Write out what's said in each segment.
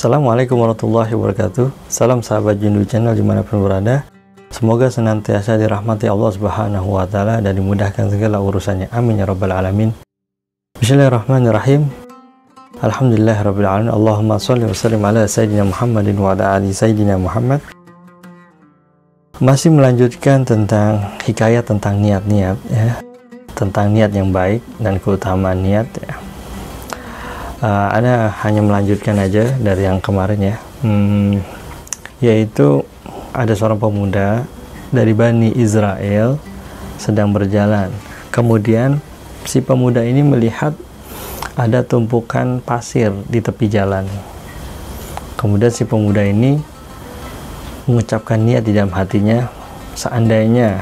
Assalamualaikum warahmatullahi wabarakatuh. Salam sahabat Jindu Channel dimanapun berada. Semoga senantiasa dirahmati Allah Subhanahu wa Ta'ala dan dimudahkan segala urusannya. Amin ya rabbal alamin. Bismillahirrahmanirrahim. Alhamdulillah rabbil alamin. Allahumma sholli wa sallim ala sayyidina Muhammadin wa ala ali sayyidina Muhammad. Masih melanjutkan tentang hikayat tentang niat-niat ya. Tentang niat yang baik dan keutamaan niat ya. Ana hanya melanjutkan aja dari yang kemarin ya, yaitu ada seorang pemuda dari Bani Israel sedang berjalan. Kemudian si pemuda ini melihat ada tumpukan pasir di tepi jalan. Kemudian si pemuda ini mengucapkan niat di dalam hatinya, seandainya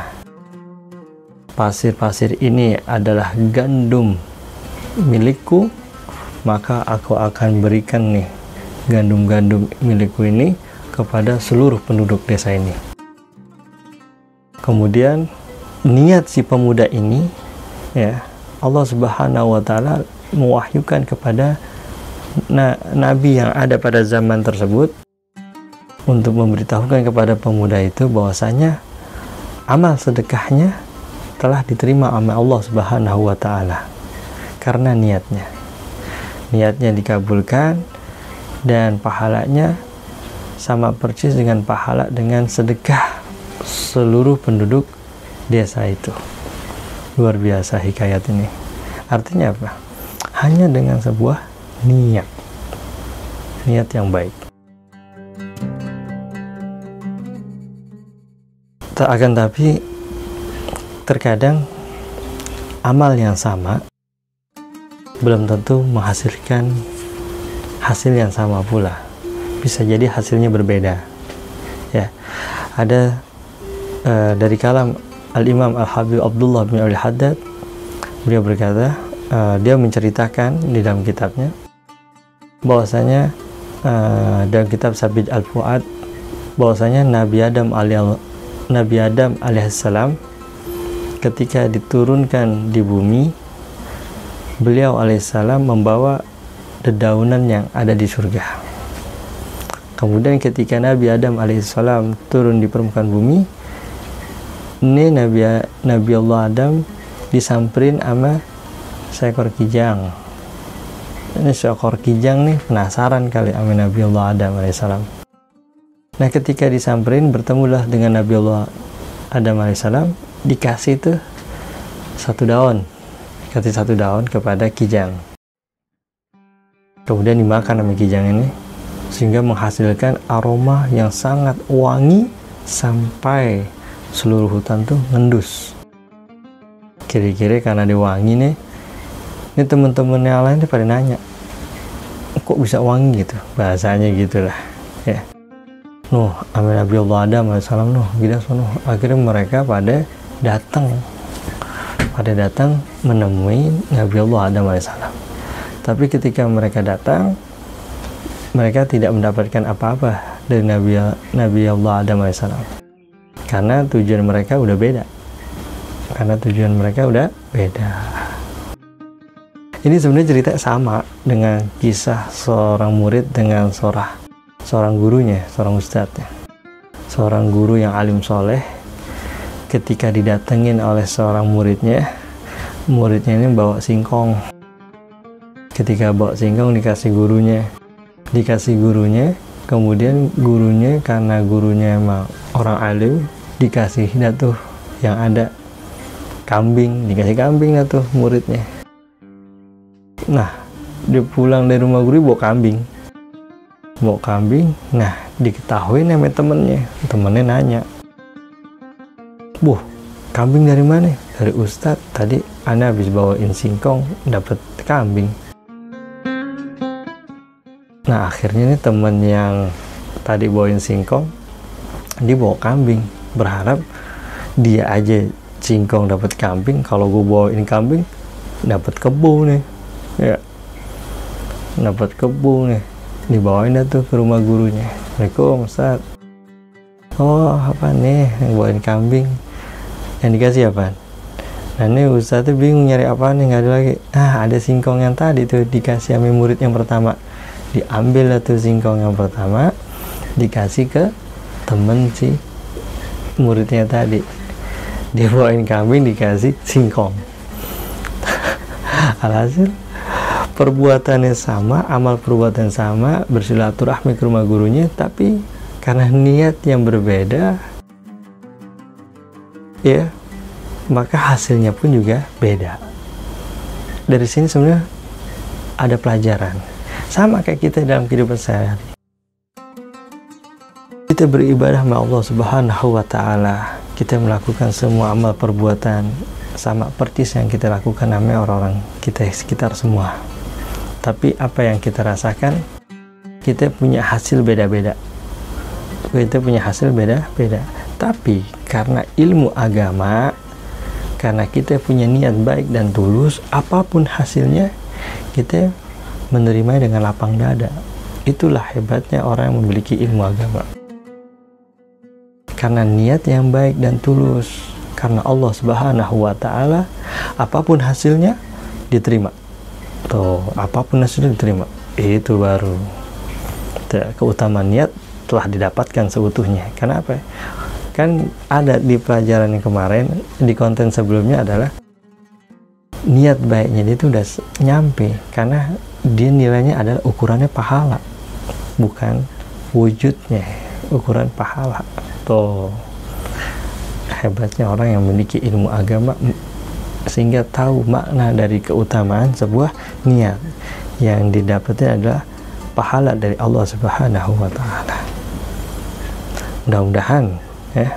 pasir-pasir ini adalah gandum milikku, maka aku akan berikan nih gandum-gandum milikku ini kepada seluruh penduduk desa ini. Kemudian niat si pemuda ini ya, Allah Subhanahu wa Ta'ala mewahyukan kepada nabi yang ada pada zaman tersebut untuk memberitahukan kepada pemuda itu bahwasanya amal sedekahnya telah diterima oleh Allah Subhanahu wa Ta'ala karena niatnya dikabulkan dan pahalanya sama persis dengan pahala dengan sedekah seluruh penduduk desa itu. Luar biasa hikayat ini. Artinya apa? Hanya dengan sebuah niat yang baik. Akan tapi terkadang amal yang sama belum tentu menghasilkan hasil yang sama pula. Bisa jadi hasilnya berbeda. Ya, ada dari kalam Al-Imam Al-Habib Abdullah bin Al-Haddad, beliau berkata, dia menceritakan di dalam kitabnya bahwasanya dalam kitab Sabit Al-Fuad bahwasanya Nabi Adam alaihissalam ketika diturunkan di bumi, beliau alaihissalam membawa dedaunan yang ada di surga. Kemudian ketika Nabi Adam alaihissalam turun di permukaan bumi, ini Nabi Allah Adam disamperin sama seekor kijang. Ini seekor kijang nih penasaran kali sama Nabi Allah Adam alaihissalam. Nah ketika disamperin bertemulah dengan Nabi Allah Adam alaihissalam, dikasih tuh satu daun kepada kijang. Kemudian dimakan sama kijang ini sehingga menghasilkan aroma yang sangat wangi sampai seluruh hutan tuh ngendus. Kira-kira karena dia wangi nih, ini teman-teman yang lain pada nanya, kok bisa wangi gitu, bahasanya gitulah ya. Amin Nabi Allah Adam alaihissalam akhirnya mereka pada datang menemui Nabi Allah Adam alaihissalam. Tapi ketika mereka datang, mereka tidak mendapatkan apa-apa dari Nabi Allah Adam alaihissalam karena tujuan mereka udah beda. Ini sebenarnya cerita sama dengan kisah seorang murid dengan seorang gurunya, seorang ustadznya. Seorang guru yang alim soleh ketika didatengin oleh seorang muridnya ini bawa singkong. Ketika bawa singkong dikasih gurunya, kemudian gurunya karena gurunya emang orang alim dikasih tuh yang ada kambing, dikasih kambing tuh muridnya. Nah dia pulang dari rumah guru bawa kambing. Nah diketahui sama temennya nanya, kambing dari mana? Dari Ustadz, tadi ana habis bawain singkong dapat kambing. Nah akhirnya nih temen yang tadi bawain singkong dia bawa kambing, berharap dia aja singkong dapat kambing, kalau gue bawain kambing dapat kebo nih ya, dibawain tuh ke rumah gurunya. Assalamualaikum Ustadz. Apa nih yang bawain kambing, yang dikasih apaan? Nah ini Ustadz tuh bingung nyari apaan nih, nggak ada lagi. Ada singkong yang tadi tuh dikasih sama murid yang pertama. diambil tuh singkong yang pertama, dikasih ke temen si muridnya tadi. Dia bawain kambing, dikasih singkong. Alhasil perbuatannya sama, amal perbuatan sama, bersilaturahmi ke rumah gurunya, tapi karena niat yang berbeda, ya, maka hasilnya pun juga beda. Dari sini sebenarnya ada pelajaran. Sama kayak kita dalam kehidupan sehari-hari. Kita beribadah sama Allah Subhanahu wa Ta'ala, kita melakukan semua amal perbuatan sama persis yang kita lakukan sama orang-orang kita sekitar semua. Tapi apa yang kita rasakan, kita punya hasil beda-beda. Kita punya hasil beda-beda. Tapi karena ilmu agama, karena kita punya niat baik dan tulus, apapun hasilnya kita menerima dengan lapang dada. Itulah hebatnya orang yang memiliki ilmu agama. Karena niat yang baik dan tulus, karena Allah Subhanahu wa Ta'ala, apapun hasilnya diterima. Tuh, apapun hasilnya diterima. Itu baru keutamaan niat telah didapatkan seutuhnya. Kenapa? Kan ada di pelajaran yang kemarin, di konten sebelumnya adalah niat baiknya dia itu udah nyampe, karena dia nilainya adalah ukurannya pahala, bukan wujudnya, ukuran pahala. Tuh, hebatnya orang yang memiliki ilmu agama sehingga tahu makna dari keutamaan sebuah niat. Yang didapatnya adalah pahala dari Allah Subhanahu wa Ta'ala. Mudah-mudahan ya,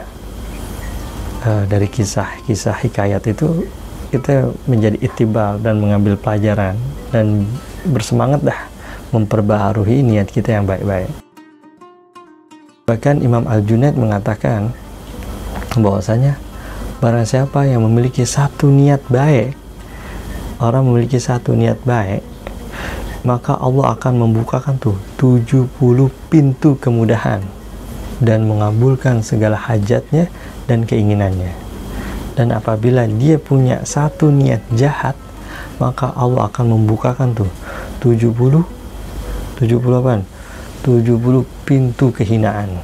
dari kisah-kisah hikayat itu kita menjadi itibal dan mengambil pelajaran dan bersemangat dah memperbaharui niat kita yang baik-baik. Bahkan Imam Al-Junaid mengatakan bahwasanya barang siapa yang memiliki satu niat baik, orang memiliki satu niat baik, maka Allah akan membukakan tuh 70 pintu kemudahan dan mengabulkan segala hajatnya dan keinginannya. Dan apabila dia punya satu niat jahat, maka Allah akan membukakan tuh 70 pintu kehinaan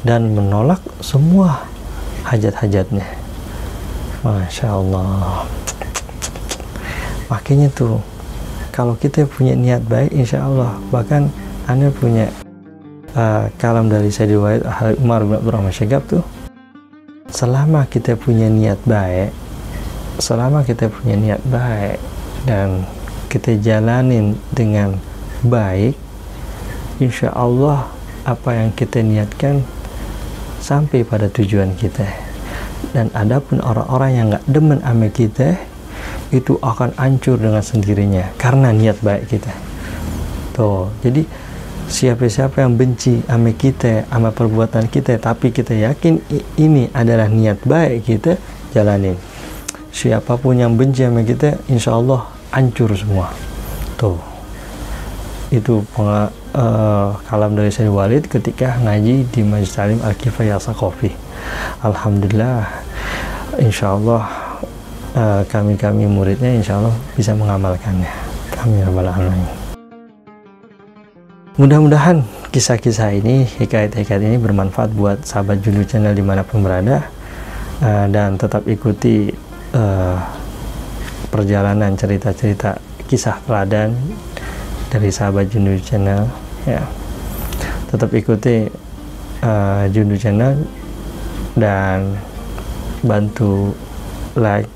dan menolak semua hajat-hajatnya. Masya Allah. Makanya tuh, kalau kita punya niat baik, insya Allah. Bahkan Anda punya kalam dari Sayyidina Walid Umar bin Abdurrahman Syagab tuh, selama kita punya niat baik, dan kita jalanin dengan baik, insya Allah apa yang kita niatkan sampai pada tujuan kita. Dan adapun orang-orang yang nggak demen sama kita, itu akan hancur dengan sendirinya karena niat baik kita. Tuh, jadi siapa-siapa yang benci sama kita, sama perbuatan kita, tapi kita yakin ini adalah niat baik kita, jalanin. Siapapun yang benci sama kita, insya Allah hancur semua. Tuh, itu kalam dari Sayyid Walid ketika ngaji di Majlis Ta'lim Al-Kifayah Saqafi. Alhamdulillah, insya Allah kami muridnya insya Allah bisa mengamalkannya. Amin ya rabbal alamin. Mudah-mudahan kisah-kisah ini, hikayat-hikayat ini bermanfaat buat sahabat Jundu Channel dimanapun berada, dan tetap ikuti perjalanan cerita-cerita kisah teladan dari sahabat Jundu Channel ya. Tetap ikuti Jundu Channel dan bantu like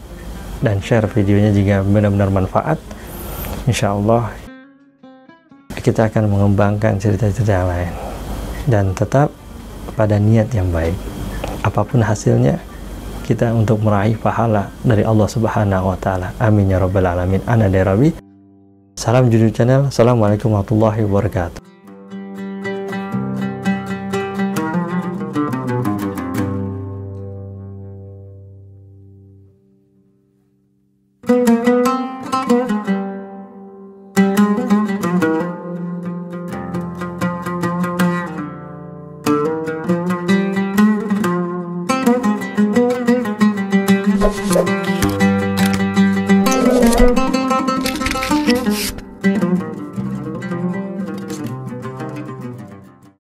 dan share videonya jika benar-benar manfaat. Insya Allah kita akan mengembangkan cerita-cerita yang lain, dan tetap pada niat yang baik. Apapun hasilnya, kita untuk meraih pahala dari Allah Subhanahu wa Ta'ala. Amin ya rabbal alamin. Ana dari Rabbi. Salam Jundu Channel. Assalamualaikum warahmatullahi wabarakatuh.